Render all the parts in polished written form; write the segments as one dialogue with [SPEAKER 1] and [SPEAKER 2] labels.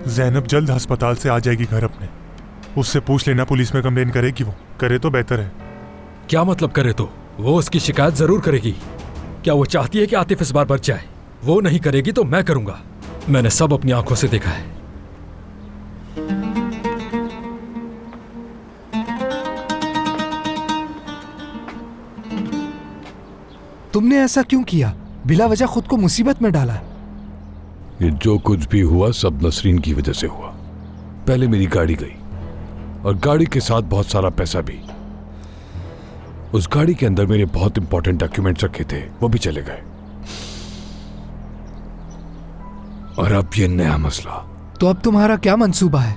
[SPEAKER 1] जैनब जल्द अस्पताल से आ जाएगी घर अपने। उससे पूछ लेना पुलिस में कंप्लेन करेगी, वो करे तो बेहतर है।
[SPEAKER 2] क्या मतलब करे तो? वो उसकी शिकायत जरूर करेगी। क्या वो चाहती है कि आतिफ इस बार बच जाए? वो नहीं करेगी तो मैं करूंगा। मैंने सब अपनी आंखों से देखा है।
[SPEAKER 3] तुमने ऐसा क्यों किया? बिला वजह खुद को मुसीबत में डाला।
[SPEAKER 4] ये जो कुछ भी हुआ सब नसरीन की वजह से हुआ। पहले मेरी गाड़ी गई और गाड़ी के साथ बहुत सारा पैसा भी। उस गाड़ी के अंदर मेरे बहुत इंपॉर्टेंट डॉक्यूमेंट्स रखे थे, वो भी चले गए। और अब ये नया मसला।
[SPEAKER 3] तो अब तुम्हारा क्या मंसूबा है?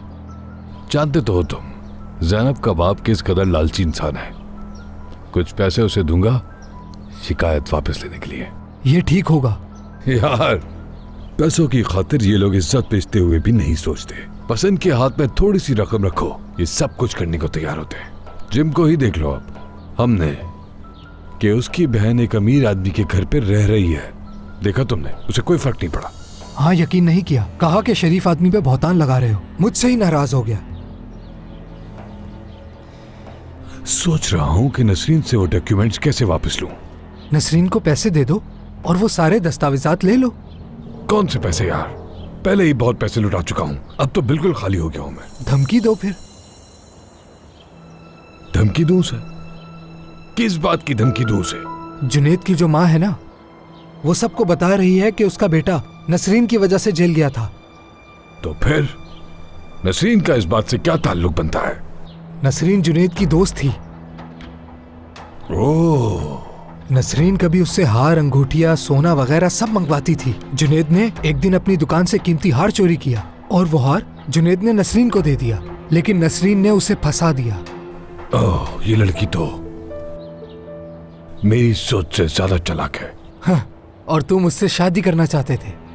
[SPEAKER 4] जानते तो हो तुम, ज़ैनब का बाप किस कदर लालची इंसान है। कुछ पैसे उसे दूंगा शिकायत वापस लेने के लिए।
[SPEAKER 3] ये ठीक होगा?
[SPEAKER 4] यार, पैसों की खातिर ये लोग इज्जत बेचते हुए भी नहीं सोचते। बस इनके हाथ में थोड़ी सी रकम रखो, ये सब कुछ करने को तैयार होते हैं। जिम को ही देख लो। अब हमने कि उसकी बहन एक अमीर आदमी के घर पे रह रही है, देखा तुमने? उसे कोई फर्क नहीं पड़ा।
[SPEAKER 3] हाँ, यकीन नहीं किया। कहा कि शरीफ आदमी पे बहुतान लगा रहे हो। मुझसे ही नाराज हो गया।
[SPEAKER 4] सोच रहा हूं कि नसरीन से वो डॉक्यूमेंट्स कैसे वापस लूं।
[SPEAKER 3] नसरीन को पैसे दे दो और वो सारे दस्तावेजात ले लो।
[SPEAKER 4] कौन से पैसे यार? पहले ही बहुत पैसे लुटा चुका हूं, अब तो बिल्कुल खाली हो गया हूं मैं।
[SPEAKER 3] धमकी दो फिर।
[SPEAKER 4] धमकी दूं उसे? किस बात की धमकी दूं उसे?
[SPEAKER 3] जुनेद की जो माँ है ना, वो सबको बता रही है कि उसका बेटा नसरीन की वजह से जेल गया था।
[SPEAKER 4] तो फिर नसरीन का इस बात से क्या ताल्लुक बनता है?
[SPEAKER 3] नसरीन जुनेद की दोस्त थी।
[SPEAKER 4] ओह,
[SPEAKER 3] नसरीन कभी उससे हार, अंगूठिया, सोना वगैरह सब मंगवाती थी। जुनेद ने एक दिन अपनी दुकान से कीमती हार चोरी किया और वो हार जुनेद ने नसरीन को दे दिया, लेकिन नसरीन ने उसे फंसा दिया।
[SPEAKER 4] ओह, ये लड़की तो मेरी सोच से ज्यादा चालाक है।
[SPEAKER 3] हाँ, और तुम उससे शादी करना चाहते थे।